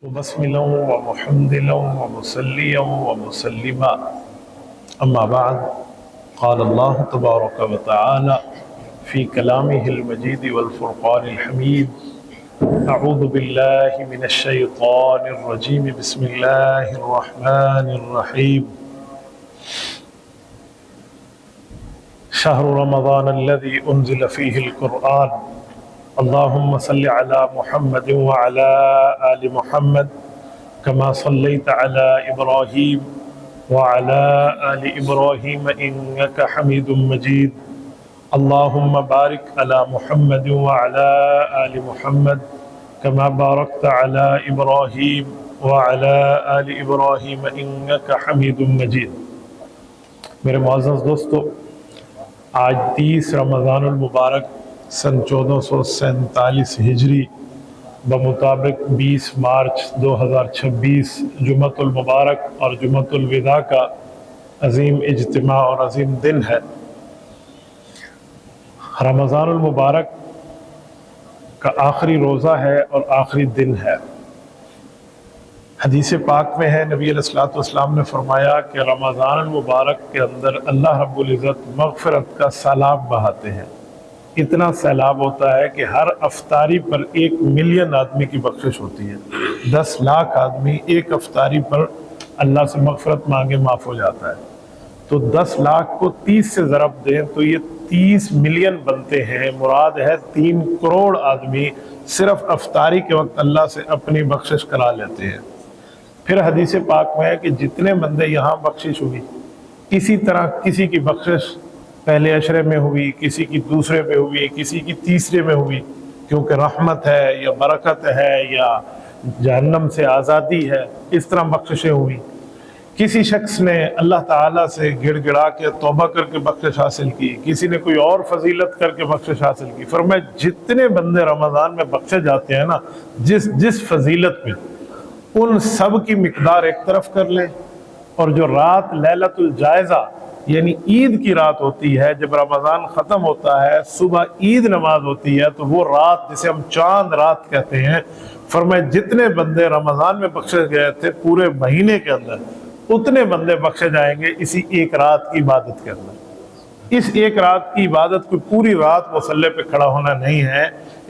وبسملا ومحمدلا ومصليا ومسلما أما بعد قال الله تبارك وتعالى في كلامه المجيد والفرقان الحميد أعوذ بالله من الشيطان الرجيم بسم الله الرحمن الرحيم شهر رمضان الذي أنزل فيه القرآن اللهم صل على محمد وعلى آل محمد كما صليت على إبراهيم وعلى آل إبراهيم إنك حميد مجيد اللهم بارك على محمد وعلى آل محمد كما باركت على إبراهيم وعلى آل إبراهيم إنك حميد مجيد۔ میرے معزز دوستو، آج 30 رمضان المبارک سن 1447 ہجری بمطابق 20 مارچ 2026 جمعۃ المبارک اور جمعۃ الوداع کا عظیم اجتماع اور عظیم دن ہے۔ رمضان المبارک کا آخری روزہ ہے اور آخری دن ہے۔ حدیث پاک میں ہے، نبی علیہ الصلوۃ والسلام نے فرمایا کہ رمضان المبارک کے اندر اللہ رب العزت مغفرت کا سیلاب بہاتے ہیں۔ اتنا سیلاب ہوتا ہے کہ ہر افطاری پر 1 ملین آدمی کی بخشش ہوتی ہے۔ 10 لاکھ آدمی ایک افطاری پر اللہ سے مغفرت مانگے معاف ہو جاتا ہے۔ تو 10 لاکھ کو 30 سے ضرب دیں تو یہ 30 ملین بنتے ہیں۔ مراد ہے 3 کروڑ آدمی صرف افطاری کے وقت اللہ سے اپنی بخشش کرا لیتے ہیں۔ پھر حدیث پاک میں ہے کہ جتنے بندے یہاں بخشش ہوئی، اسی طرح کسی کی بخشش پہلے عشرے میں ہوئی، کسی کی دوسرے میں ہوئی، کسی کی تیسرے میں ہوئی، کیونکہ رحمت ہے یا برکت ہے یا جہنم سے آزادی ہے، اس طرح بخششیں ہوئی۔ کسی شخص نے اللہ تعالیٰ سے گڑ گڑا کے توبہ کر کے بخشش حاصل کی، کسی نے کوئی اور فضیلت کر کے بخشش حاصل کی۔ فرمایا جتنے بندے رمضان میں بخشے جاتے ہیں نا، جس فضیلت میں، ان سب کی مقدار ایک طرف کر لیں، اور جو رات لیلۃ الجائزہ یعنی عید کی رات ہوتی ہے، جب رمضان ختم ہوتا ہے، صبح عید نماز ہوتی ہے، تو وہ رات جسے ہم چاند رات کہتے ہیں، فرمایا جتنے بندے رمضان میں بخشے گئے تھے پورے مہینے کے اندر، اتنے بندے بخشے جائیں گے اسی ایک رات کی عبادت کے اندر۔ اس ایک رات کی عبادت کو پوری رات مصلی پہ کھڑا ہونا نہیں ہے،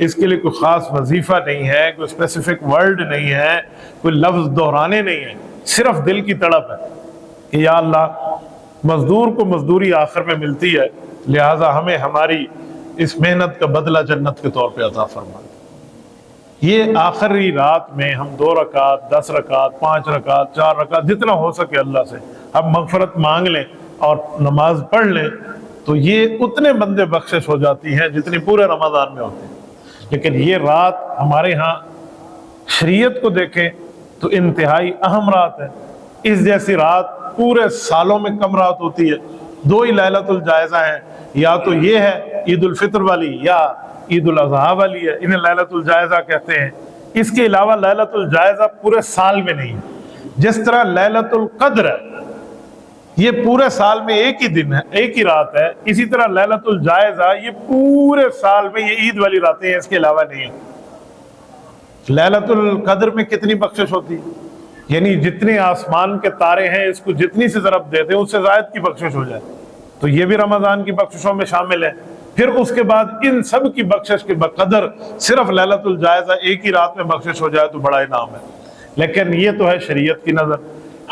اس کے لیے کوئی خاص وظیفہ نہیں ہے، کوئی اسپیسیفک ورڈ نہیں ہے، کوئی لفظ دہرانے نہیں ہیں، صرف دل کی تڑپ ہے کہ یا اللہ مزدور کو مزدوری آخر میں ملتی ہے، لہٰذا ہمیں ہماری اس محنت کا بدلہ جنت کے طور پہ عطا فرما۔ یہ آخری رات میں ہم 2 رکعت، 10 رکعت، 5 رکعت، 4 رکعت، جتنا ہو سکے اللہ سے ہم مغفرت مانگ لیں اور نماز پڑھ لیں، تو یہ اتنے بندے بخشش ہو جاتی ہیں جتنی پورے رمضان میں ہوتے ہیں۔ لیکن یہ رات ہمارے ہاں شریعت کو دیکھیں تو انتہائی اہم رات ہے۔ اس جیسی رات پورے سالوں میں کم رات ہوتی ہے۔ 2 ہی لیلۃ الجائزہ ہیں، یا تو یہ ہے عید الفطر والی یا عید الاضحیٰ والی ہے، انہیں لیلۃ الجائزہ کہتے ہیں۔ اس کے علاوہ لیلۃ الجائزہ پورے سال میں نہیں ہے۔ جس طرح لیلۃ القدر ہے، یہ پورے سال میں ایک ہی دن ہے، ایک ہی رات ہے، اسی طرح لیلۃ الجائزہ یہ پورے سال میں یہ عید والی راتیں ہیں، اس کے علاوہ نہیں ہے۔ لیلۃ القدر میں کتنی بخشش ہوتی ہے؟ یعنی جتنے آسمان کے تارے ہیں، اس کو جتنی سے ضرب دے دیں اس سے زائد کی بخشش ہو جائے، تو یہ بھی رمضان کی بخششوں میں شامل ہے۔ پھر اس کے بعد ان سب کی بخشش کے بقدر صرف لیلۃ الجائزہ ایک ہی رات میں بخشش ہو جائے تو بڑا انعام ہے۔ لیکن یہ تو ہے شریعت کی نظر۔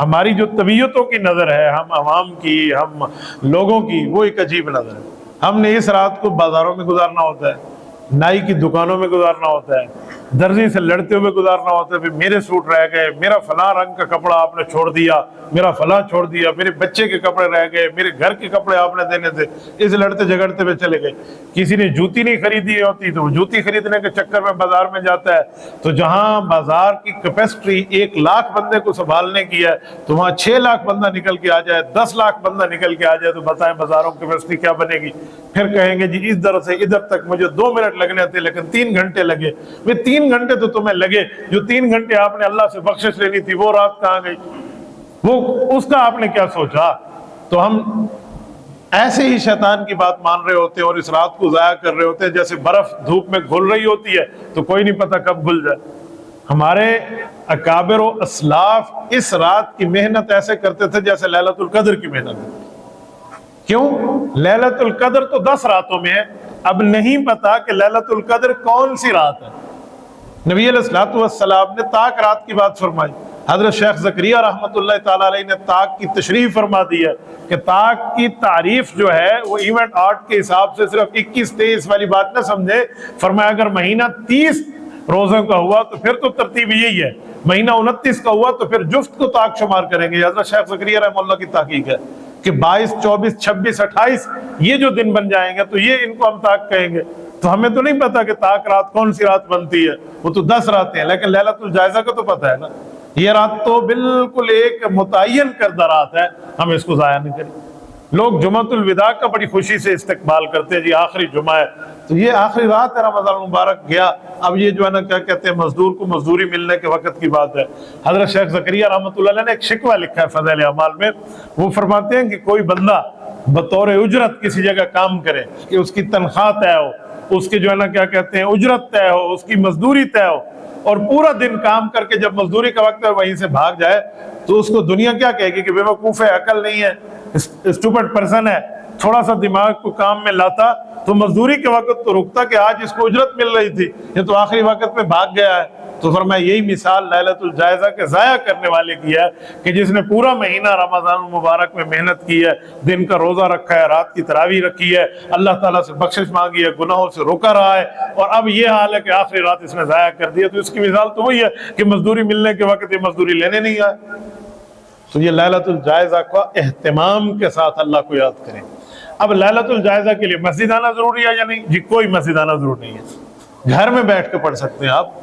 ہماری جو طبیعتوں کی نظر ہے، ہم عوام کی، ہم لوگوں کی، وہ ایک عجیب نظر ہے۔ ہم نے اس رات کو بازاروں میں گزارنا ہوتا ہے، نائی کی دکانوں میں گزارنا ہوتا ہے، درزی سے لڑتے ہوئے گزارنا ہوتا ہے، پھر میرے سوٹ رہ گئے، میرا فلاں رنگ کا کپڑا آپ نے چھوڑ دیا، میرا فلاں چھوڑ دیا، میرے بچے کے کپڑے رہ گئے، میرے گھر کے کپڑے آپ نے دینے تھے، اس لڑتے جھگڑتے میں چلے گئے۔ کسی نے جوتی نہیں خریدی ہوتی تو وہ جوتی خریدنے کے چکر میں بازار میں جاتا ہے، تو جہاں بازار کی کیپیسٹی 1 لاکھ بندے کو سنبھالنے کی ہے، تو وہاں 6 لاکھ بندہ نکل کے آ جائے، 10 لاکھ بندہ نکل کے آ جائے، تو بتائیں بازاروں کی کیپیسٹی کیا بنے گی؟ پھر کہیں گے جی ادھر سے ادھر تک مجھے 2 منٹ لگنے تھے لیکن 3 گھنٹے لگے۔ وہ 3 گھنٹے تو تمہیں لگے، جو 3 گھنٹے آپ نے اللہ سے بخشش لینی تھی وہ رات کہاں گئی؟ وہ اس کا آپ نے کیا سوچا؟ تو ہم ایسے ہی شیطان کی بات مان رہے ہوتے ہیں اور اس رات کو ضائع کر رہے ہوتے ہیں، جیسے برف دھوپ میں گھل رہی ہوتی ہے تو کوئی نہیں پتہ کب گھل جائے۔ ہمارے اکابر و اسلاف اس رات کی محنت ایسے کرتے تھے جیسے لیلۃ القدر کی محنت ہے۔ کیوں؟ لیلۃ القدر تو 10 راتوں میں ہے، اب نہیں پتا کہ لیلۃ القدر کون سی رات ہے۔ نبی علیہ الصلوۃ والسلام نے طاق رات کی بات فرمائی، حضرت شیخ زکریا رحمۃ اللہ تعالیٰ علیہ نے طاق کی تشریح فرما دی ہے کہ طاق کی تعریف جو ہے وہ ایونٹ آرٹ کے حساب سے صرف 21-23 والی بات نہ سمجھے، فرمایا اگر مہینہ 30 روزوں کا ہوا تو پھر تو ترتیب یہی ہے، مہینہ 29 کا ہوا تو پھر جفت کو طاق شمار کریں گے۔ حضرت شیخ زکریا رحمۃ اللہ کی تحقیق ہے کہ 22، 24، 26، 28 یہ جو دن بن جائیں گے تو یہ ان کو ہم طاق کہیں گے۔ تو ہمیں تو نہیں پتا کہ طاق رات کون سی رات بنتی ہے، وہ تو 10 راتیں ہیں، لیکن لیلۃ الجائزہ کا تو پتہ ہے نا، یہ رات تو بالکل ایک متعین کردہ رات ہے، ہم اس کو ضائع نہیں کریں۔ لوگ جمعۃ الوداع کا بڑی خوشی سے استقبال کرتے ہیں، جی آخری جمعہ ہے، تو یہ آخری رات ہے، رمضان مبارک گیا، اب یہ جو ہے نا کیا کہتے ہیں مزدور کو مزدوری ملنے کے وقت کی بات ہے۔ حضرت شیخ زکریا رحمۃ اللہ علیہ نے ایک شکوہ لکھا ہے فضائل اعمال میں، وہ فرماتے ہیں کہ کوئی بندہ بطور اجرت کسی جگہ کام کرے کہ اس کی تنخواہ طے ہو، اس کی جو ہے نا کیا کہتے ہیں اجرت طے ہو، اس کی مزدوری طے ہو، اور پورا دن کام کر کے جب مزدوری کا وقت ہے وہیں سے بھاگ جائے تو اس کو دنیا کیا کہے گی کہ بے وقوف ہے، عقل نہیں ہے، اسٹوپڈ پرسن ہے، تھوڑا سا دماغ کو کام میں لاتا تو مزدوری کے وقت تو رکتا کہ آج اس کو اجرت مل رہی تھی، یہ تو آخری وقت میں بھاگ گیا ہے۔ تو فرمایا یہی مثال لیلۃ الجائزہ کے ضائع کرنے والے کی ہے کہ جس نے پورا مہینہ رمضان المبارک میں محنت کی ہے، دن کا روزہ رکھا ہے، رات کی تراویح رکھی ہے، اللہ تعالیٰ سے بخشش مانگی ہے، گناہوں سے روکا رہا ہے، اور اب یہ حال ہے کہ آخری رات اس نے ضائع کر دیا، تو اس کی مثال تو وہی ہے کہ مزدوری ملنے کے وقت یہ مزدوری لینے نہیں آئے۔ تو یہ لیلۃ الجائزہ کا اہتمام کے ساتھ اللہ کو یاد کریں۔ اب لیلۃ الجائزہ کے لیے مسجد آنا ضروری ہے یا نہیں؟ جی کوئی مسجد آنا ضروری نہیں ہے، گھر میں بیٹھ کے پڑھ سکتے ہیں، آپ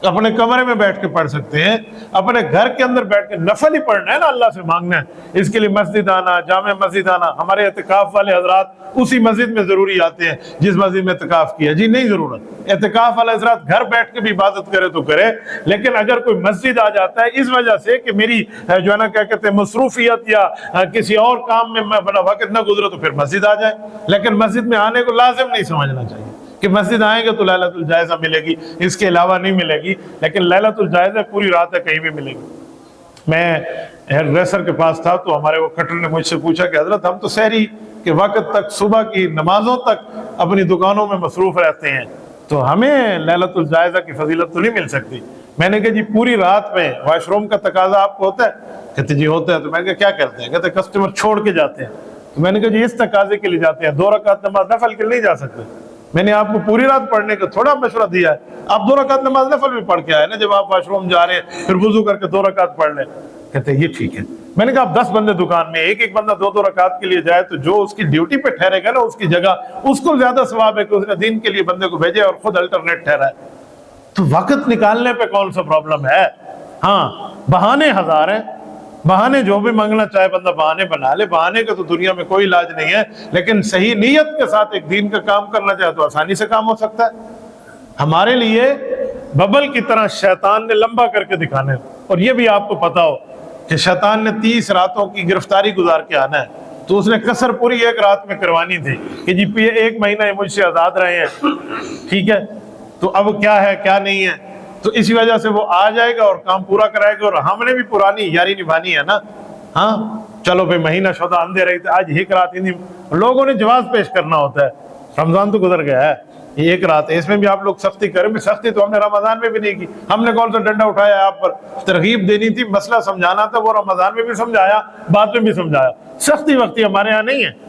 اپنے کمرے میں بیٹھ کے پڑھ سکتے ہیں، اپنے گھر کے اندر بیٹھ کے نفل ہی پڑھنا ہے نا، اللہ سے مانگنا ہے، اس کے لیے مسجد آنا، جامع مسجد آنا، ہمارے اعتکاف والے حضرات اسی مسجد میں ضروری آتے ہیں جس مسجد میں اعتکاف کیا، جی نہیں ضرورت، اعتکاف والے حضرات گھر بیٹھ کے بھی عبادت کرے تو کرے، لیکن اگر کوئی مسجد آ جاتا ہے اس وجہ سے کہ میری جو ہے نا کیا کہتے ہیں مصروفیت یا کسی اور کام میں بڑا وقت نہ گزرے تو پھر مسجد آ جائے، لیکن مسجد میں آنے کو لازم نہیں سمجھنا چاہیے کہ مسجد آئیں گے تو لیلۃ الجائزہ ملے گی، اس کے علاوہ نہیں ملے گی، لیکن لیلۃ الجائزہ پوری رات ہے، کہیں بھی ملے گی۔ میں ہیئر ڈریسر کے پاس تھا تو ہمارے وہ کٹر نے مجھ سے پوچھا کہ حضرت ہم تو سحری کے وقت تک، صبح کی نمازوں تک اپنی دکانوں میں مصروف رہتے ہیں، تو ہمیں لیلۃ الجائزہ کی فضیلت تو نہیں مل سکتی۔ میں نے کہا جی پوری رات میں واش روم کا تقاضا آپ کو ہوتا ہے؟ کہتے جی ہوتا ہے۔ تو میں نے کہا کیا کرتے ہیں؟ کہتے کسٹمر چھوڑ کے جاتے ہیں۔ تو میں نے کہا جی اس تقاضے کے لیے جاتے ہیں، 2 رکعت نماز نفل کے لیے نہیں جا سکتے؟ میں نے آپ کو پوری رات پڑھنے کا تھوڑا مشورہ دیا ہے، آپ 2 رکعت نماز نفل بھی پڑھ کے آئے نا، جب آپ واش روم جا رہے ہیں پھر وضو کر کے 2 رکعت پڑھ لیں۔ کہتے ہیں یہ ٹھیک ہے۔ میں نے کہا آپ 10 بندے دکان میں، ایک بندہ 2 رکعت کے لیے جائے تو جو اس کی ڈیوٹی پہ ٹھہرے گا نا اس کی جگہ، اس کو زیادہ ثواب ہے کہ اس نے دین کے لیے بندے کو بھیجے اور خود الٹرنیٹ ٹھہرا ہے۔ تو وقت نکالنے پہ کون سا پرابلم ہے؟ ہاں بہانے ہزار ہیں، بہانے جو بھی مانگنا چاہے بندہ بہانے بنا لے، بہانے کا تو دنیا میں کوئی علاج نہیں ہے، لیکن صحیح نیت کے ساتھ ایک دین کا کام کرنا چاہے تو آسانی سے کام ہو سکتا ہے۔ ہمارے لیے ببل کی طرح شیطان نے لمبا کر کے دکھانے، اور یہ بھی آپ کو پتا ہو کہ شیطان نے 30 راتوں کی گرفتاری گزار کے آنا ہے، تو اس نے قصر پوری 1 رات میں کروانی تھی کہ جی 1 مہینہ یہ مجھ سے آزاد رہے ہیں، ٹھیک ہے، تو اب کیا ہے کیا نہیں ہے، تو اسی وجہ سے وہ آ جائے گا اور کام پورا کرائے گا، اور ہم نے بھی پرانی یاری نبھانی ہے نا۔ ہاں چلو بھائی مہینہ شدہ اندھے رہے تھے، آج 1 رات ہی لوگوں نے جواز پیش کرنا ہوتا ہے، رمضان تو گزر گیا ہے، یہ 1 رات ہے، اس میں بھی آپ لوگ سختی کریں، بھی سختی تو ہم نے رمضان میں بھی نہیں کی، ہم نے کون سا ڈنڈا اٹھایا ہے آپ پر، ترغیب دینی تھی، مسئلہ سمجھانا تھا، وہ رمضان میں بھی سمجھایا، بعد میں بھی سمجھایا، سختی وقتی ہمارے ہاں نہیں ہے،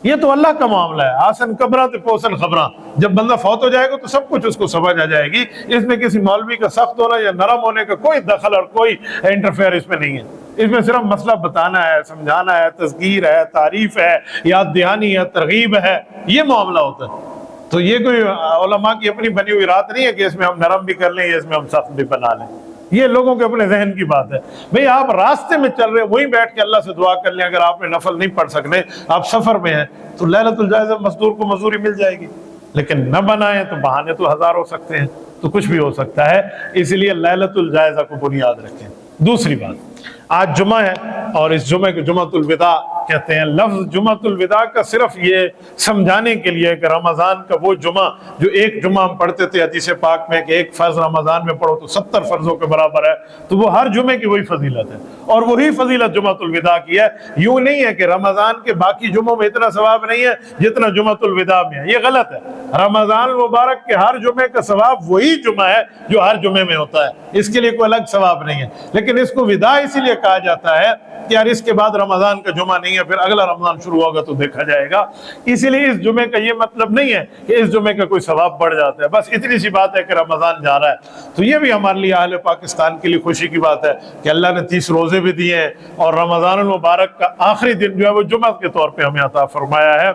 یہ تو اللہ کا معاملہ ہے۔ آسن قبراں تے پوسن خبراں، جب بندہ فوت ہو جائے گا تو سب کچھ اس کو سمجھ آ جائے گی، اس میں کسی مولوی کا سخت ہونا یا نرم ہونے کا کوئی دخل اور کوئی انٹرفیئر اس میں نہیں ہے، اس میں صرف مسئلہ بتانا ہے، سمجھانا ہے، تذکیر ہے، تعریف ہے، یاد دہانی ہے، ترغیب ہے، یہ معاملہ ہوتا ہے۔ تو یہ کوئی علماء کی اپنی بنی ہوئی رات نہیں ہے کہ اس میں ہم نرم بھی کر لیں یا اس میں ہم سخت بھی بنا لیں، یہ لوگوں کے اپنے ذہن کی بات ہے۔ بھئی آپ راستے میں چل رہے ہیں وہیں بیٹھ کے اللہ سے دعا کر لیں، اگر آپ نے نفل نہیں پڑھ سکتے، آپ سفر میں ہیں تو لیلۃ الجائزہ مزدور کو مزدوری مل جائے گی، لیکن نہ بنائیں تو بہانے تو 1000 ہو سکتے ہیں، تو کچھ بھی ہو سکتا ہے، اس لیے لیلۃ الجائزہ کو بنیاد رکھیں۔ دوسری بات، آج جمعہ ہے اور اس جمعے کو جمعۃ الوداع کہتے ہیں لفظ جمعۃ الوداع کا صرف یہ سمجھانے کے لیے کہ رمضان کا وہ جمعہ جو ایک جمعہ ہم پڑھتے تھے حدیث پاک میں کہ ایک فرض رمضان میں پڑھو تو 70 فرضوں کے برابر ہے، تو وہ ہر جمعے کی وہی فضیلت ہے، اور وہی فضیلت جمعۃ الوداع کی ہے۔ یوں نہیں ہے کہ رمضان کے باقی جمعوں میں اتنا ثواب نہیں ہے جتنا جمعۃ الوداع میں ہے، یہ غلط ہے۔ رمضان المبارک کے ہر جمعے کا ثواب وہی جمعہ ہے جو ہر جمعے میں ہوتا ہے، اس کے لیے کوئی الگ ثواب نہیں ہے، لیکن اس کو وداع اسی لیے کہا جاتا ہے کہ یار اس کے بعد رمضان کا جمعہ نہیں ہے، پھر اگلا رمضان شروع ہوگا تو دیکھا جائے گا۔ اسی لیے اس جمعے کا یہ مطلب نہیں ہے کہ اس جمعے کا کوئی ثواب بڑھ جاتا ہے، بس اتنی سی بات ہے کہ رمضان جا رہا ہے۔ تو یہ بھی ہمارے لیے اہل پاکستان کے لیے خوشی کی بات ہے کہ اللہ نے 30 روزے بھی دیے ہیں، اور رمضان المبارک کا آخری دن جو ہے وہ جمعہ کے طور پہ ہمیں عطا فرمایا ہے۔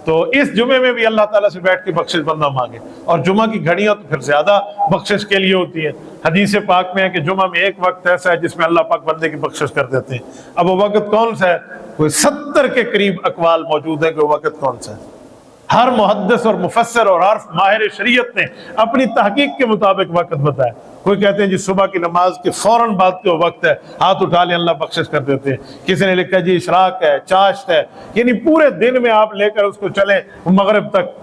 تو اس جمعے میں بھی اللہ تعالیٰ سے بیٹھ کے بخشش بندہ مانگے، اور جمعہ کی گھڑیاں تو پھر زیادہ بخشش کے لیے ہوتی ہیں۔ حدیث پاک میں ہے کہ جمعہ میں ایک وقت ایسا ہے جس میں اللہ پاک بندے کی بخشش کر دیتے ہیں۔ اب وہ وقت کون سا ہے؟ کوئی 70 کے قریب اقوال موجود ہیں کہ وہ وقت کون سا ہے۔ ہر محدث اور مفسر اور ہر ماہر شریعت نے اپنی تحقیق کے مطابق وقت بتایا۔ کوئی کہتے ہیں جی صبح کی نماز کے فوراً بعد کے وقت ہے، ہاتھ اٹھا لیں اللہ بخشش کر دیتے ہیں۔ کسی نے لکھا جی اشراق ہے، چاشت ہے، یعنی پورے دن میں آپ لے کر اس کو چلیں مغرب تک۔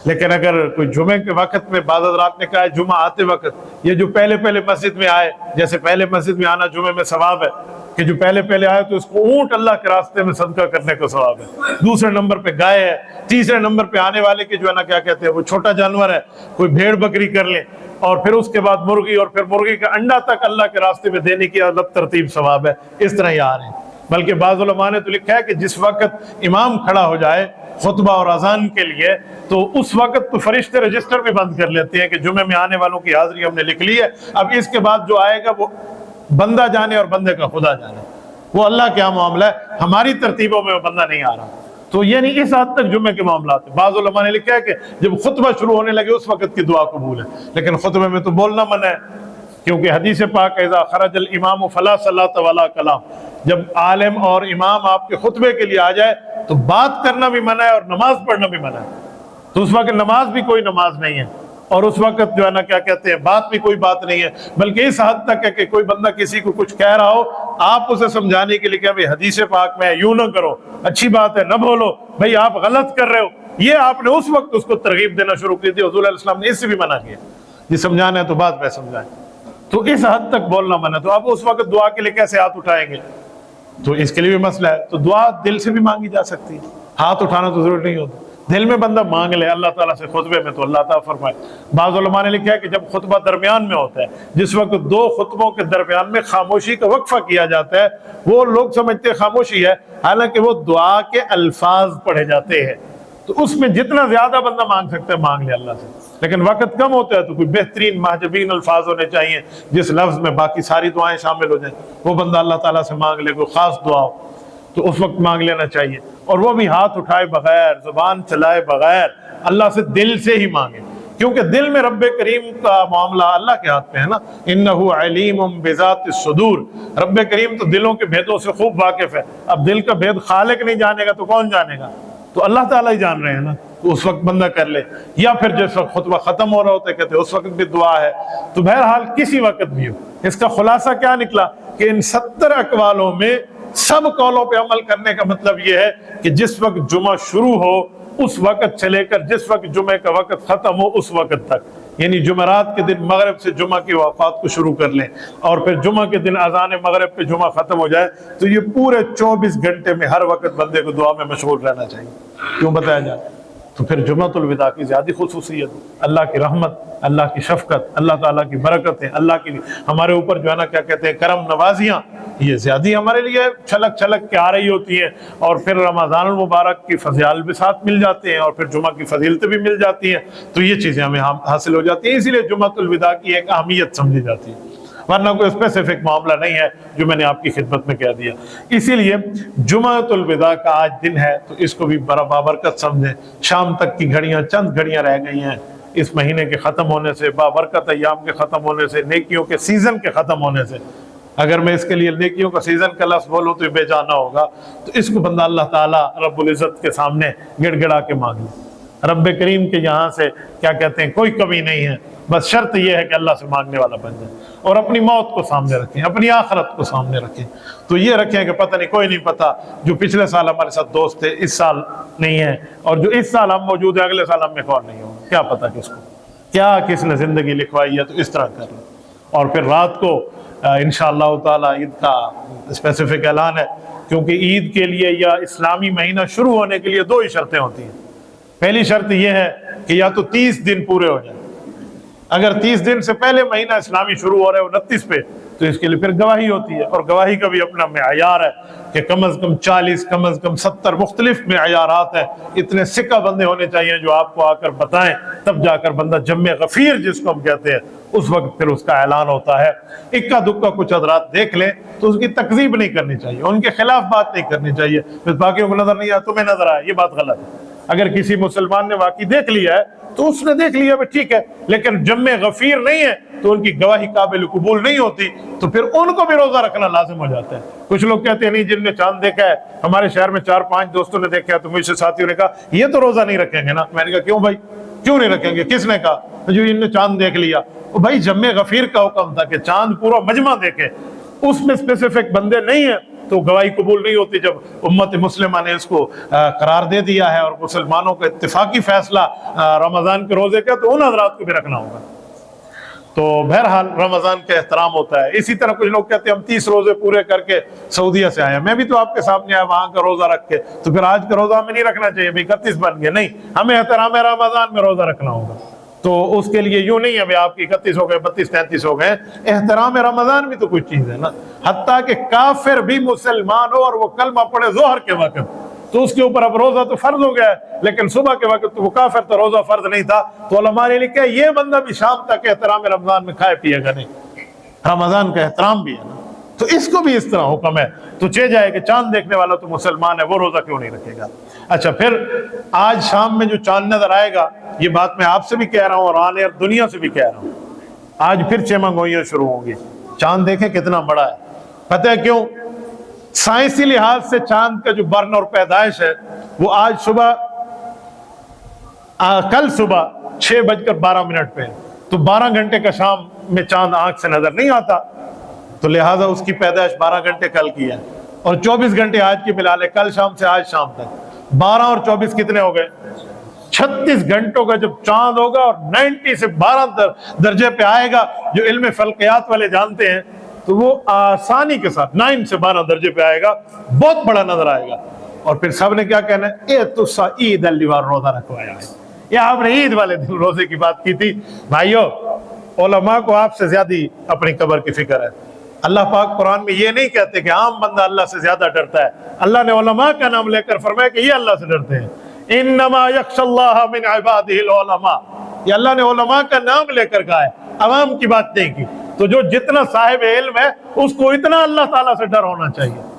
لیکن اگر کوئی جمعے کے وقت میں بعض حضرات نے کہا ہے جمعہ آتے وقت، یہ جو پہلے مسجد میں آئے، جیسے پہلے مسجد میں آنا جمعے میں ثواب ہے کہ جو پہلے آئے تو اس کو اونٹ اللہ کے راستے میں صدقہ کرنے کا ثواب ہے، دوسرے نمبر پہ گائے ہے، تیسرے نمبر پہ آنے والے کے جو ہے نا کیا کہتے ہیں وہ چھوٹا جانور ہے، کوئی بھیڑ بکری کر لیں، اور پھر اس کے بعد مرغی، اور پھر مرغی کا انڈا تک اللہ کے راستے میں دینے کی الگ ترتیب ثواب ہے۔ اس طرح ہی آ رہے ہیں۔ بلکہ بعض علماء نے تو لکھا ہے کہ جس وقت امام کھڑا ہو جائے خطبہ اور اذان کے لیے تو اس وقت تو فرشتے رجسٹر بھی بند کر لیتے ہیں کہ جمعے میں آنے والوں کی حاضری ہم نے لکھ لی ہے، اب اس کے بعد جو آئے گا وہ بندہ جانے اور بندے کا خدا جانے، وہ اللہ کیا معاملہ ہے، ہماری ترتیبوں میں وہ بندہ نہیں آ رہا۔ تو یعنی اس حد تک جمعے کے معاملات ہیں۔ بعض علماء نے لکھا ہے کہ جب خطبہ شروع ہونے لگے اس وقت کی دعا قبول ہے، لیکن خطبے میں تو بولنا منع ہے، کیونکہ حدیث پاک اذا خرج الامام فلا صلاۃ ولا کلام، جب عالم اور امام آپ کے خطبے کے لیے آ جائے تو بات کرنا بھی منع ہے اور نماز پڑھنا بھی منع ہے۔ تو اس وقت نماز بھی کوئی نماز نہیں ہے، اور اس وقت جو ہے نا کیا کہتے ہیں بات بھی کوئی بات نہیں ہے، بلکہ اس حد تک ہے کہ کوئی بندہ کسی کو کچھ کہہ رہا ہو، آپ اسے سمجھانے کے لیے کہ بھائی حدیث پاک میں یوں نہ کرو، اچھی بات ہے نہ بولو، بھائی آپ غلط کر رہے ہو، یہ آپ نے اس وقت اس کو ترغیب دینا شروع کی تھی۔ حضور علیہ السلام نے اس سے بھی منع کیا، یہ سمجھانا ہے تو بعد میں سمجھائیں، تو اس حد تک بولنا منع۔ تو آپ اس وقت دعا کے لیے کیسے ہاتھ اٹھائیں گے؟ تو اس کے لیے بھی مسئلہ ہے۔ تو دعا دل سے بھی مانگی جا سکتی ہے، ہاتھ اٹھانا تو ضرورت نہیں ہوتا، دل میں بندہ مانگ لے اللہ تعالیٰ سے خطبے میں تو اللہ تعالیٰ فرمائے۔ بعض علماء نے لکھا ہے کہ جب خطبہ درمیان میں ہوتا ہے، جس وقت دو خطبوں کے درمیان میں خاموشی کا وقفہ کیا جاتا ہے، وہ لوگ سمجھتے ہیں خاموشی ہے، حالانکہ وہ دعا کے الفاظ پڑھے جاتے ہیں، تو اس میں جتنا زیادہ بندہ مانگ سکتا ہے مانگ لے اللہ سے۔ لیکن وقت کم ہوتا ہے تو کوئی بہترین محجبین الفاظ ہونے چاہیے جس لفظ میں باقی ساری دعائیں شامل ہو جائیں، وہ بندہ اللہ تعالیٰ سے مانگ لے، کوئی خاص دعا ہو تو اس وقت مانگ لینا چاہیے، اور وہ بھی ہاتھ اٹھائے بغیر، زبان چلائے بغیر، اللہ سے دل سے ہی مانگے، کیونکہ دل میں رب کریم کا معاملہ اللہ کے ہاتھ میں ہے نا، انہ علیم بذات الصدور، رب کریم تو دلوں کے بھیدوں سے خوب واقف ہے۔ اب دل کا بھید خالق نہیں جانے گا تو کون جانے گا؟ تو اللہ تعالیٰ ہی جان رہے ہیں نا، تو اس وقت بندہ کر لے، یا پھر جس وقت خطبہ ختم ہو رہا ہوتا ہے کہتے اس وقت بھی دعا ہے۔ تو بہرحال کسی وقت بھی ہو، اس کا خلاصہ کیا نکلا کہ ان 70 اقوالوں میں سب قولوں پہ عمل کرنے کا مطلب یہ ہے کہ جس وقت جمعہ شروع ہو اس وقت سے لے کر جس وقت جمعے کا وقت ختم ہو اس وقت تک، یعنی جمعرات کے دن مغرب سے جمعہ کی اوقات کو شروع کر لیں، اور پھر جمعہ کے دن اذان مغرب پہ جمعہ ختم ہو جائے، تو یہ پورے 24 گھنٹے میں ہر وقت بندے کو دعا میں مشغول رہنا چاہیے۔ کیوں بتایا جائے؟ تو پھر جمعۃ الوداع کی زیادہ خصوصیت، اللہ کی رحمت، اللہ کی شفقت، اللہ تعالیٰ کی برکتیں، اللہ کی ہمارے اوپر جو ہے نا کیا کہتے ہیں کرم نوازیاں، یہ زیادہ ہمارے لیے چھلک چھلک کے آ رہی ہوتی ہیں، اور پھر رمضان المبارک کی فضائل بھی ساتھ مل جاتے ہیں، اور پھر جمعہ کی فضیلتیں بھی مل جاتی ہیں، تو یہ چیزیں ہمیں حاصل ہو جاتی ہیں، اسی لیے جمعۃ الوداع کی ایک اہمیت سمجھی جاتی ہے، ورنہ کوئی اسپیسیفک معاملہ نہیں ہے جو میں نے آپ کی خدمت میں کہہ دیا۔ اسی لیے جمعۃ الوداع کا آج دن ہے تو اس کو بھی بڑا بابرکت سمجھیں۔ شام تک کی گھڑیاں چند گھڑیاں رہ گئی ہیں، اس مہینے کے ختم ہونے سے، بابرکت ایام کے ختم ہونے سے، نیکیوں کے سیزن کے ختم ہونے سے۔ اگر میں اس کے لیے نیکیوں کا سیزن کا لفظ بولوں تو یہ بے جانا ہوگا، تو اس کو بندہ اللہ تعالیٰ رب العزت کے سامنے گڑ گڑا کے مانگ لے۔ رب کریم کے یہاں سے کیا کہتے ہیں کوئی کمی نہیں ہے، بس شرط یہ ہے کہ اللہ سے مانگنے والا بن جائے اور اپنی موت کو سامنے رکھیں، اپنی آخرت کو سامنے رکھیں۔ تو یہ رکھیں کہ پتہ نہیں، کوئی نہیں پتہ، جو پچھلے سال ہمارے ساتھ دوست تھے اس سال نہیں ہے، اور جو اس سال ہم موجود ہیں اگلے سال ہم میں کون نہیں ہوگا، کیا پتہ کس کو کیا کس نے زندگی لکھوائی ہے۔ تو اس طرح کر لیں، اور پھر رات کو انشاءاللہ تعالی عید کا اسپیسیفک اعلان ہے، کیونکہ عید کے لیے یا اسلامی مہینہ شروع ہونے کے لیے 2 ہی شرطیں ہوتی ہیں۔ پہلی شرط یہ ہے کہ یا تو 30 دن پورے ہو جائیں، اگر 30 دن سے پہلے مہینہ اسلامی شروع ہو رہا ہے 29 پہ، تو اس کے لیے پھر گواہی ہوتی ہے، اور گواہی کا بھی اپنا معیار ہے کہ کم از کم 40 کم از کم 70 مختلف معیارات ہیں۔ اتنے سکہ بندے ہونے چاہیے جو آپ کو آ کر بتائیں، تب جا کر بندہ جم غفیر جس کو ہم کہتے ہیں، اس وقت پھر اس کا اعلان ہوتا ہے۔ اکا دکا کچھ حضرات دیکھ لیں تو اس کی تکذیب نہیں کرنی چاہیے، ان کے خلاف بات نہیں کرنی چاہیے، پھر باقیوں کو نظر نہیں آیا تمہیں نظر آیا، یہ بات غلط ہے۔ اگر کسی مسلمان نے واقعی دیکھ لیا ہے تو اس نے دیکھ لیا ٹھیک ہے، لیکن جم غفیر نہیں ہے تو ان کی گواہی قابل قبول نہیں ہوتی، تو پھر ان کو بھی روزہ رکھنا لازم ہو جاتا ہے۔ کچھ لوگ کہتے ہیں نہیں، جن نے چاند دیکھا ہے، ہمارے شہر میں 4-5 دوستوں نے دیکھا ہے، تو مجھ سے ساتھیوں نے کہا یہ تو روزہ نہیں رکھیں گے نا۔ میں نے کہا کیوں بھائی، کیوں نہیں رکھیں گے؟ کس نے کہا؟ جو ان نے چاند دیکھ لیا۔ بھائی جم غفیر کا حکم تھا کہ چاند پورا مجمع دیکھے، اس میں اسپیسیفک بندے نہیں ہیں تو گواہی قبول نہیں ہوتی۔ جب امت مسلمہ نے اس کو قرار دے دیا ہے اور مسلمانوں کا اتفاقی فیصلہ رمضان کے روزے کا، تو ان حضرات کو بھی رکھنا ہوگا۔ تو بہرحال رمضان کا احترام ہوتا ہے۔ اسی طرح کچھ لوگ کہتے ہیں ہم 30 روزے پورے کر کے سعودیہ سے آئے ہیں، میں بھی تو آپ کے سامنے آیا وہاں کا روزہ رکھ کے، تو پھر آج کا روزہ ہمیں نہیں رکھنا چاہیے، 31 بن گئے، نہیں، ہمیں احترام رمضان میں روزہ رکھنا ہوگا۔ تو اس کے لیے یوں نہیں ہے آپ کی 31 ہو گئے، 32 33 ہو گئے، احترام رمضان بھی تو کچھ چیز ہے نا۔ حتیٰ کہ کافر بھی مسلمان ہو اور وہ کلمہ پڑھے ظہر کے وقت، تو اس کے اوپر اب روزہ تو فرض ہو گیا ہے، لیکن صبح کے وقت تو وہ کافر تو روزہ فرض نہیں تھا، تو علماء نے لکھا یہ بندہ بھی شام تک احترام رمضان میں کھائے پیے گا نہیں، رمضان کا احترام بھی ہے نا۔ تو اس کو بھی اس طرح حکم ہے، تو چہ جائے کہ چاند دیکھنے والا تو مسلمان ہے، وہ روزہ کیوں نہیں رکھے گا؟ اچھا، پھر آج شام میں جو چاند نظر آئے گا، یہ بات میں آپ سے بھی کہہ رہا ہوں اور آنے دنیا سے بھی کہہ رہا ہوں، آج پھر چیمہ گوئیاں شروع ہوں گی۔ چاند دیکھیں کتنا بڑا ہے، پتہ ہے کیوں؟ سائنسی لحاظ سے چاند کا جو برن اور پیدائش ہے وہ آج صبح کل صبح 6:12 پہ، تو 12 گھنٹے کا شام میں چاند آنکھ سے نظر نہیں آتا، تو لہٰذا اس کی پیدائش 12 گھنٹے کل کی ہے، اور 24 گھنٹے آج کی ملا لے، کل شام سے آج شام تک 12 اور 24 کتنے ہو گئے؟ 36 گھنٹوں کا جب چاند ہوگا اور 90 سے 12 درجے پہ آئے گا، جو علم فلکیات والے جانتے ہیں، تو وہ آسانی کے ساتھ 9 سے 12 درجے پہ آئے گا، بہت بڑا نظر آئے گا۔ اور پھر سب نے کیا کہنا ہے؟ اے تو سا عید اللیوار روزہ رکھوایا ہے، یہ آپ نے عید والے دن روزے کی بات کی تھی۔ بھائیو، علماء کو آپ سے زیادہ اپنی قبر کی فکر ہے۔ اللہ پاک قرآن میں یہ نہیں کہتے کہ عام بندہ اللہ سے زیادہ ڈرتا ہے، اللہ نے علماء کا نام لے کر فرمایا کہ یہ اللہ سے ڈرتے ہیں۔ انما یخشی اللہ من عبادہ العلماء، یہ اللہ نے علماء کا نام لے کر کہا ہے، عوام کی بات نہیں کی۔ تو جو جتنا صاحب علم ہے اس کو اتنا اللہ تعالیٰ سے ڈر ہونا چاہیے،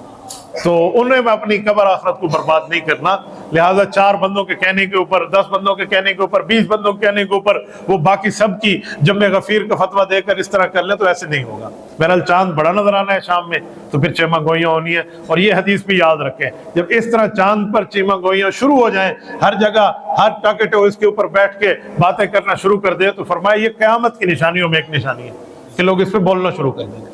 تو انہیں اپنی قبر آخرت کو برباد نہیں کرنا۔ لہٰذا 4 بندوں کے کہنے کے اوپر، 10 بندوں کے کہنے کے اوپر، 20 بندوں کے کہنے کے اوپر وہ باقی سب کی جمع غفیر کا فتویٰ دے کر اس طرح کر لیں تو ایسے نہیں ہوگا۔ بہرحال چاند بڑا نظر آنا ہے شام میں، تو پھر چیمہ گوئیاں ہونی ہے، اور یہ حدیث بھی یاد رکھیں، جب اس طرح چاند پر چیمہ گوئیاں شروع ہو جائیں، ہر جگہ ہر ٹاکٹو اس کے اوپر بیٹھ کے باتیں کرنا شروع کر دے، تو فرمایا یہ قیامت کی نشانیوں میں ایک نشانی ہے کہ لوگ اس پہ بولنا شروع کر دیں۔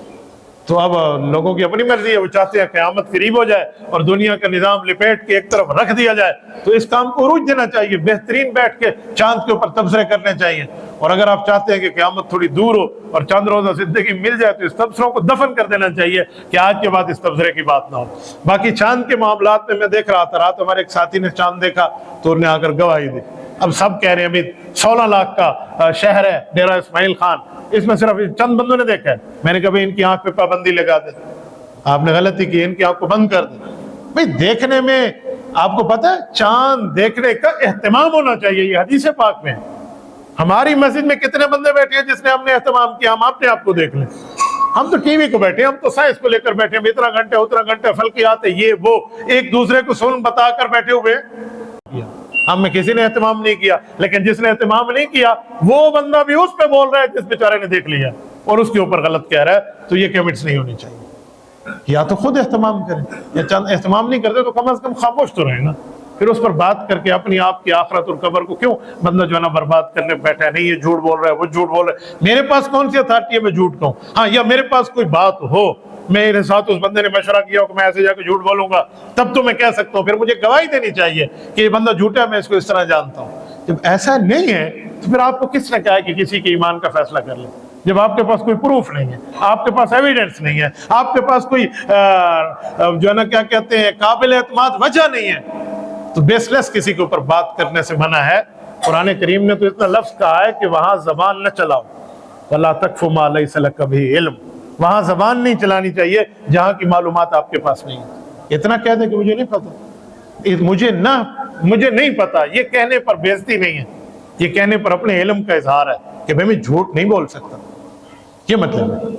تو اب لوگوں کی اپنی مرضی ہے، وہ چاہتے ہیں قیامت قریب ہو جائے اور دنیا کا نظام لپیٹ کے ایک طرف رکھ دیا جائے، تو اس کام کو عروج دینا چاہیے، بہترین بیٹھ کے چاند کے اوپر تبصرے کرنے چاہیے۔ اور اگر آپ چاہتے ہیں کہ قیامت تھوڑی دور ہو اور چند روزہ زندگی مل جائے، تو اس تبصروں کو دفن کر دینا چاہیے کہ آج کے بعد اس تبصرے کی بات نہ ہو۔ باقی چاند کے معاملات میں دیکھ رہا تھا، رات ہمارے ایک ساتھی نے چاند دیکھا تو انہوں نے آ کر گواہی دی۔ اب سب کہہ رہے ہیں ابھی 16 لاکھ کا شہر ہے ڈیرہ اسماعیل خان، اس میں صرف چند بندوں نے دیکھا ہے۔ میں نے کہا بھائی ان کی آنکھ پہ پابندی لگا دیں، آپ نے غلطی کی، ان کی آنکھ کو بند کر دیں۔ بھائی دیکھنے میں آپ کو پتہ ہے چاند دیکھنے کا اہتمام ہونا چاہیے، یہ حدیث پاک میں ہے۔ ہماری مسجد میں کتنے بندے بیٹھے ہیں جس نے ہم نے اہتمام کیا؟ ہم اپنے آپ کو دیکھ لیں، ہم تو ٹی وی کو بیٹھے، ہم تو سائنس کو لے کر بیٹھے ہیں، اتنا گھنٹے فلکیات ہے، یہ وہ ایک دوسرے کو سن بتا کر بیٹھے ہوئے، ہم میں کسی نے اہتمام نہیں کیا۔ لیکن جس نے اہتمام نہیں کیا وہ بندہ بھی اس پہ بول رہا ہے جس بیچارے نے دیکھ لیا اور اس کے اوپر غلط کہہ رہا ہے، تو یہ کمنٹس نہیں ہونی چاہیے۔ یا تو خود اہتمام کریں، یا چند اہتمام نہیں کرتے تو کم از کم خاموش تو رہیں نا۔ پھر اس پر بات کر کے اپنی آپ کی آخرت اور قبر کو کیوں بندہ جو ہے نا برباد کرنے بیٹھا ہے؟ نہیں یہ جھوٹ بول رہا ہے، وہ جھوٹ بول رہا ہے، میرے پاس کون سی اتھارٹی ہے میں جھوٹ کہوں؟ ہاں، یا میرے پاس کوئی بات ہو، میرے ساتھ اس بندے نے مشورہ کیا ہو کہ میں ایسے جا کے جھوٹ بولوں گا، تب تو میں کہہ سکتا ہوں، پھر مجھے گواہی دینی چاہیے کہ یہ بندہ جھوٹا ہے، میں اس کو اس طرح جانتا ہوں۔ جب ایسا نہیں ہے تو پھر آپ کو کس نے کہا ہے کہ کسی کے ایمان کا فیصلہ کر لیں؟ جب آپ کے پاس کوئی پروف نہیں ہے، آپ کے پاس ایویڈنس نہیں ہے، آپ کے پاس کوئی جو ہے نا کیا کہتے ہیں قابل اعتماد وجہ نہیں ہے، تو بیس لیس کسی کے اوپر بات کرنے سے منع ہے۔ قرآن کریم نے تو اتنا لفظ کہا ہے کہ وہاں زبان نہ چلاؤ، وَلَا تَقْفُ مَا لَيْسَ لَكَ بِهِ عِلْمٌ، وہاں زبان نہیں چلانی چاہیے جہاں کی معلومات آپ کے پاس نہیں ہے۔ اتنا کہہ دیں کہ مجھے نہیں پتا، مجھے نہیں پتا، یہ کہنے پر بے عزتی نہیں ہے، یہ کہنے پر اپنے علم کا اظہار ہے کہ میں جھوٹ نہیں بول سکتا۔ یہ مطلب ہے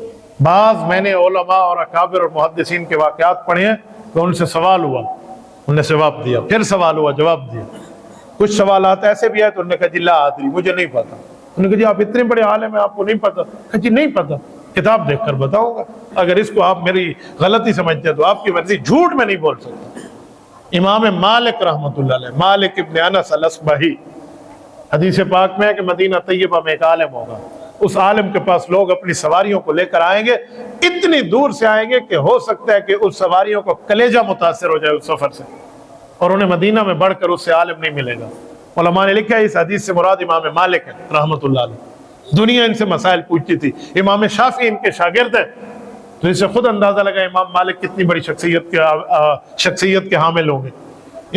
بعض میں نے علماء اور اکابر اور محدثین کے واقعات پڑھے ہیں کہ ان سے سوال ہوا، انہوں نے جواب دیا، پھر سوال ہوا، جواب دیا۔ کچھ سوالات ایسے بھی آئے تو انہوں نے کہا جی لا ادری، مجھے نہیں پتا۔ انہوں نے کہا جی آپ اتنے بڑے عالم ہیں، آپ کو نہیں پتا؟ کہا جی نہیں پتا، کتاب دیکھ کر بتاؤں گا، اگر اس کو آپ میری غلطی سمجھتے ہیں تو آپ کی مرضی، جھوٹ میں نہیں بول سکتا۔ امام مالک رحمۃ اللہ علیہ، مالک ابن انس الاصبہی، حدیث پاک میں ہے کہ مدینہ طیبہ میں ایک عالم ہوگا، اس عالم کے پاس لوگ اپنی سواریوں کو لے کر آئیں گے، اتنی دور سے آئیں گے کہ ہو سکتا ہے کہ اس سواریوں کو کلیجہ متاثر ہو جائے اس سفر سے، اور انہیں مدینہ میں بڑھ کر اس سے عالم نہیں ملے گا۔ علماء نے لکھا ہے اس حدیث سے مراد امام مالک ہے رحمۃ اللہ علیہ۔ دنیا ان سے مسائل پوچھتی تھی، امام شافعی ان کے شاگرد ہیں، تو اس سے خود اندازہ لگا امام مالک کتنی بڑی شخصیت کے حامل ہوں گے۔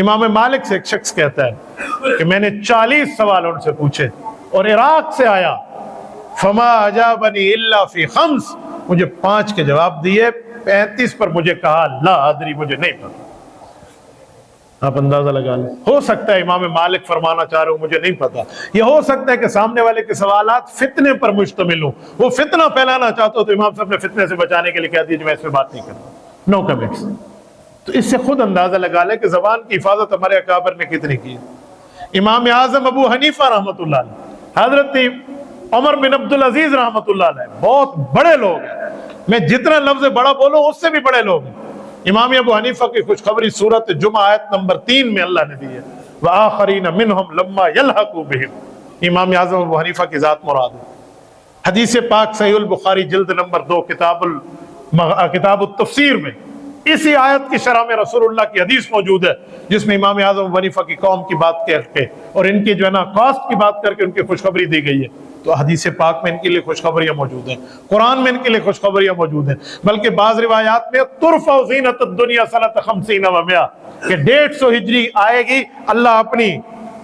امام مالک سے ایک شخص کہتا ہے کہ میں نے 40 سوال ان سے پوچھے اور عراق سے آیا، فما اجابنی الا فی 5، مجھے 5 کے جواب دیے، 35 پر مجھے کہا لا ادری، مجھے نہیں پتا۔ آپ اندازہ لگا لیں، ہو سکتا ہے امام مالک فرمانا چاہ رہے ہوں مجھے نہیں پتا، یہ ہو سکتا ہے کہ سامنے والے کے سوالات فتنے پر مشتمل ہوں، وہ فتنہ پھیلانا چاہتا ہو تو امام صاحب نے فتنے سے بچانے کے لیے کہہ دیا میں اس پہ بات نہیں کرتا، نو کمنٹس۔ تو اس سے خود اندازہ لگا لیں کہ زبان کی حفاظت ہمارے اکابر نے کتنی کی ہے۔ امام اعظم ابو حنیفہ رحمۃ اللہ علیہ، حضرت عمر بن عبدالعزیز رحمۃ اللہ علیہ، بہت بڑے لوگ ہیں، میں جتنا لفظ بڑا بولوں اس سے بھی بڑے لوگ ہیں۔ امام ابو حنیفہ کی خوشخبری سورۃ جمعہ آیت نمبر 3 میں اللہ نے دی ہے، وآخرین منہم لما یلحقوا بہم۔ امام اعظم ابو حنیفہ کی ذات مراد ہے۔ حدیث پاک صحیح البخاری جلد نمبر 2 کتاب التفسیر میں اسی آیت کی شرح میں رسول اللہ کی حدیث موجود ہے، جس میں امام اعظم ابو حنیفہ کی قوم کی بات کر کے اور ان کی جو ہے نا کاسٹ کی بات کر کے ان کی خوشخبری دی گئی ہے۔ تو حدیث پاک میں ان کے لیے خوشخبریاں موجود ہیں، قرآن میں ان کے لیے خوشخبریاں موجود ہیں، بلکہ بعض روایات میں ترفع زینت الدنیا سنۃ 50 و 100 کہ 150 ہجری آئے گی، اللہ اپنی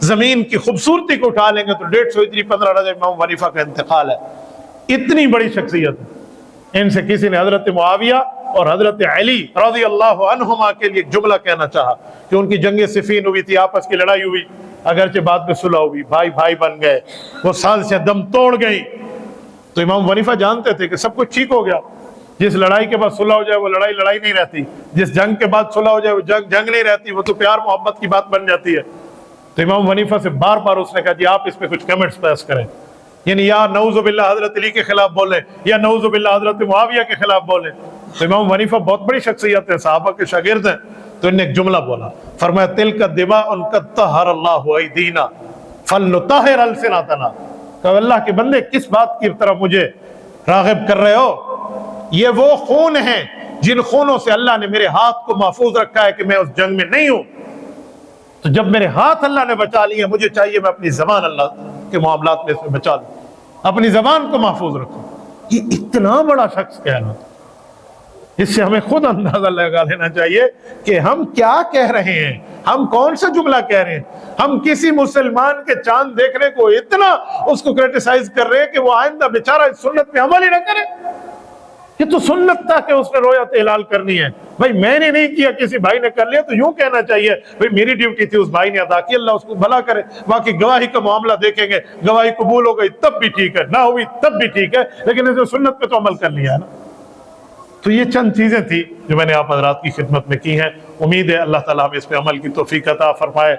زمین کی خوبصورتی کو اٹھا لیں گے، تو 150 ہجری 15 رجب امام حنیفہ کا انتقال ہے۔ اتنی بڑی شخصیت ہے۔ ان سے کسی نے حضرت معاویہ اور حضرت علی رضی اللہ عنہما کے لیے ایک جملہ کہنا چاہا کہ ان کی جنگ صفین ہوئی تھی، آپس کی لڑائی ہوئی، اگرچہ بعد میں صلح ہوئی، بھائی بھائی بن گئے، وہ سازشیں دم توڑ گئی، تو امام حنیفہ جانتے تھے کہ سب کچھ ٹھیک ہو گیا۔ جس لڑائی کے بعد صلح ہو جائے وہ لڑائی نہیں رہتی، جس جنگ کے بعد صلح ہو جائے وہ جنگ نہیں رہتی، وہ تو پیار محبت کی بات بن جاتی ہے۔ تو امام حنیفہ سے بار بار اس نے کہا جی آپ اس پہ کچھ کمنٹس پیش کریں، یعنی یا نعوذ باللہ حضرت علی کے خلاف بولیں یا نعوذ باللہ حضرت معاویہ کے خلاف بولیں۔ تو امام حنیفہ بہت بڑی شخصیت ہے، صحابہ کے شاگرد ہیں، تو انہوں نے ایک جملہ بولا، فرمایا تلک دماء قد طہر اللہ ایدینا فلنطہر السنتنا، کہ اللہ کے بندے کس بات کی طرف مجھے راغب کر رہے ہو؟ یہ وہ خون ہیں جن خونوں سے اللہ نے میرے ہاتھ کو محفوظ رکھا ہے کہ میں اس جنگ میں نہیں ہوں، تو جب میرے ہاتھ اللہ نے بچا لیے، مجھے چاہیے میں اپنی زبان اللہ کے معاملات میں اس میں بچا لوں، اپنی زبان کو محفوظ رکھوں۔ یہ اتنا بڑا شخص کہنا، اس سے ہمیں خود اندازہ لگا لینا چاہیے کہ ہم کیا کہہ رہے ہیں، ہم کون سا جملہ کہہ رہے ہیں۔ ہم کسی مسلمان کے چاند دیکھنے کو اتنا اس کو کرٹیسائز کر رہے ہیں کہ وہ آئندہ بیچارہ اس سنت پہ عمل ہی نہ کرے۔ یہ تو سنت تھا کہ اس نے رویت اعلان کرنی ہے، بھائی میں نے نہیں کیا، کسی بھائی نے کر لیا تو یوں کہنا چاہیے بھائی میری ڈیوٹی تھی، اس بھائی نے ادا کی، اللہ اس کو بھلا کرے۔ باقی گواہی کا معاملہ دیکھیں گے، گواہی قبول ہو گئی تب بھی ٹھیک ہے، نہ ہوئی تب بھی ٹھیک ہے، لیکن اس نے سنت پہ تو عمل کر لیا ہے نا۔ تو یہ چند چیزیں تھی جو میں نے آپ حضرات کی خدمت میں کی ہیں، امید ہے اللہ تعالیٰ ہمیں اس پہ عمل کی توفیق عطا فرمائے۔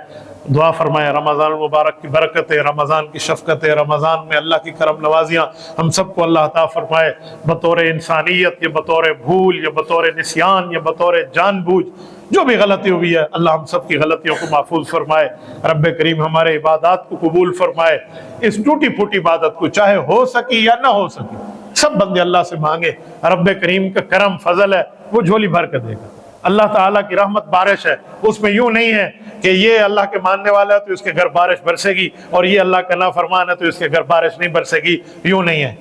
دعا فرمائے رمضان المبارک کی برکت، رمضان کی شفقت، رمضان میں اللہ کی کرم نوازیاں ہم سب کو اللہ عطا فرمائے، بطور انسانیت یا بطور بھول یا بطور نسیان یا بطور جان بوجھ جو بھی غلطی ہوئی ہے اللہ ہم سب کی غلطیوں کو محفوظ فرمائے، رب کریم ہمارے عبادات کو قبول فرمائے، اس ٹوٹی پھوٹی عبادت کو چاہے ہو سکی یا نہ ہو سکی سب بندے اللہ سے مانگے، رب کریم کا کرم فضل ہے وہ جھولی بھر کے دے گا۔ اللہ تعالیٰ کی رحمت بارش ہے، اس میں یوں نہیں ہے کہ یہ اللہ کے ماننے والا ہے تو اس کے گھر بارش برسے گی اور یہ اللہ کا نافرمان ہے تو اس کے گھر بارش نہیں برسے گی، یوں نہیں ہے۔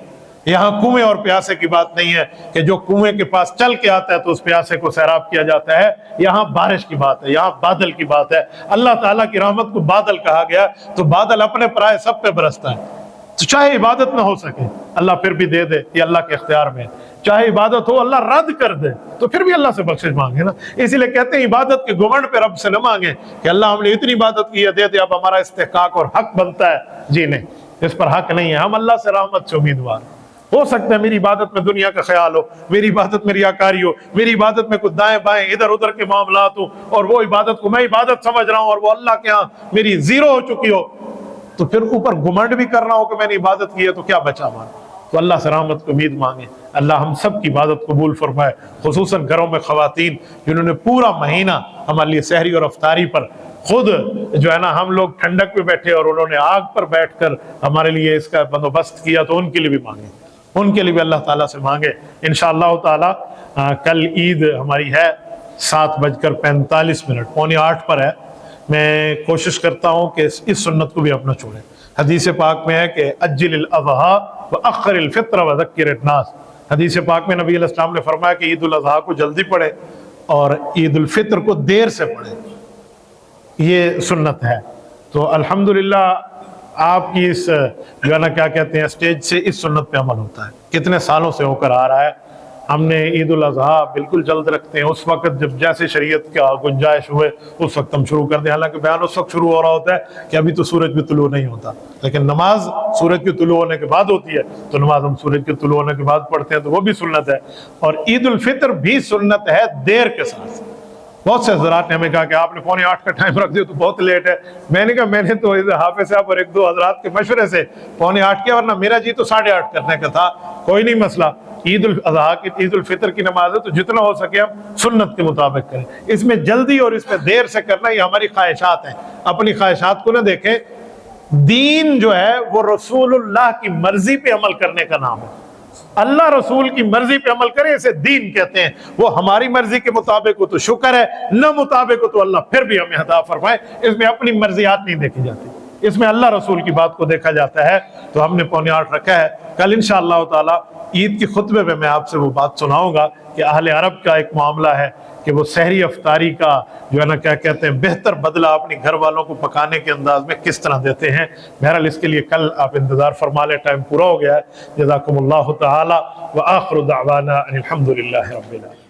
یہاں کنویں اور پیاسے کی بات نہیں ہے کہ جو کنویں کے پاس چل کے آتا ہے تو اس پیاسے کو سیراب کیا جاتا ہے، یہاں بارش کی بات ہے، یہاں بادل کی بات ہے۔ اللہ تعالیٰ کی رحمت کو بادل کہا گیا تو بادل اپنے پرائے سب پہ برستا ہے، تو چاہے عبادت نہ ہو سکے اللہ پھر بھی دے دے، یہ اللہ کے اختیار میں، چاہے عبادت ہو اللہ رد کر دے تو پھر بھی اللہ سے بخشش مانگے نا۔ اسی لیے کہتے ہیں عبادت کے گھمنڈ پہ رب سے نہ مانگیں کہ اللہ ہم نے اتنی عبادت کی ہے دے دے، اب ہمارا استحقاق اور حق بنتا ہے، جی نہیں، اس پر حق نہیں ہے۔ ہم اللہ سے رحمت سے امیدوار ہو سکتا ہے میری عبادت میں دنیا کا خیال ہو، میری عبادت میں ریاکاری ہو، میری عبادت میں کچھ دائیں بائیں ادھر ادھر کے معاملات ہوں اور وہ عبادت کو میں عبادت سمجھ رہا ہوں اور وہ اللہ کے ہاں میری زیرو ہو چکی ہو، تو پھر اوپر گھمنڈ بھی کرنا ہو کہ میں نے عبادت کی ہے تو کیا بچا مان۔ تو اللہ سے رحمت کو امید مانگیں، اللہ ہم سب کی عبادت قبول فرمائے، خصوصاً گھروں میں خواتین جنہوں نے پورا مہینہ ہمارے لیے سحری اور افطاری پر خود جو ہے نا، ہم لوگ ٹھنڈک پہ بیٹھے اور انہوں نے آگ پر بیٹھ کر ہمارے لیے اس کا بندوبست کیا، تو ان کے لیے بھی مانگیں، ان کے لیے بھی اللہ تعالیٰ سے مانگے۔ انشاءاللہ تعالیٰ کل عید ہماری ہے 7:45 پونے 8 پر ہے۔ میں کوشش کرتا ہوں کہ اس سنت کو بھی اپنا چھوڑیں۔ حدیث پاک میں ہے کہ اجل الاضحیٰ واخر الفطر وذکر الناس، حدیث پاک میں نبی علیہ السلام نے فرمایا کہ عید الاضحیٰ کو جلدی پڑھے اور عید الفطر کو دیر سے پڑھے، یہ سنت ہے۔ تو الحمدللہ آپ کی اس جو ہے نا کیا کہتے ہیں اسٹیج سے اس سنت پہ عمل ہوتا ہے، کتنے سالوں سے ہو کر آ رہا ہے۔ ہم نے عید الاضحیٰ بالکل جلد رکھتے ہیں، اس وقت جب جیسے شریعت کا گنجائش ہوئے اس وقت ہم شروع کر دیں، حالانکہ بیان اس وقت شروع ہو رہا ہوتا ہے کہ ابھی تو سورج بھی طلوع نہیں ہوتا، لیکن نماز سورج کے طلوع ہونے کے بعد ہوتی ہے، تو نماز ہم سورج کے طلوع ہونے کے بعد پڑھتے ہیں، تو وہ بھی سنت ہے۔ اور عید الفطر بھی سنت ہے دیر کے ساتھ۔ بہت سے حضرات نے ہمیں کہا کہ آپ نے 7:45 کا ٹائم رکھ دیا تو بہت لیٹ ہے۔ میں نے کہا میں نے تو حافظ صاحب اور 1-2 حضرات کے مشورے سے 7:45 کیا، ورنہ میرا جی تو 8:30 کرنے کا تھا، کوئی نہیں مسئلہ۔ عید الاضحیٰ کی عید الفطر کی نماز ہے تو جتنا ہو سکے ہم سنت کے مطابق کریں، اس میں جلدی اور اس میں دیر سے کرنا یہ ہماری خواہشات ہیں، اپنی خواہشات کو نہ دیکھیں۔ دین جو ہے وہ رسول اللہ کی مرضی پہ عمل کرنے کا نام ہے، اللہ رسول کی مرضی پہ عمل کریں اسے دین کہتے ہیں۔ وہ ہماری مرضی کے مطابق ہو تو شکر ہے، نہ مطابق ہو تو اللہ پھر بھی ہمیں عطا فرمائے۔ اس میں اپنی مرضیات نہیں دیکھی جاتی، اس میں اللہ رسول کی بات کو دیکھا جاتا ہے۔ تو ہم نے 7:45 رکھا ہے۔ کل انشاءاللہ تعالی عید کے خطبے میں آپ سے وہ بات سناؤں گا کہ اہل عرب کا ایک معاملہ ہے کہ وہ سحری افطاری کا جو ہے نا کیا کہتے ہیں بہتر بدلہ اپنی گھر والوں کو پکانے کے انداز میں کس طرح دیتے ہیں۔ بہرحال اس کے لیے کل آپ انتظار فرما لیں، ٹائم پورا ہو گیا ہے۔ جزاکم اللہ تعالی وآخر دعوانا ان الحمد للہ رب العالمین۔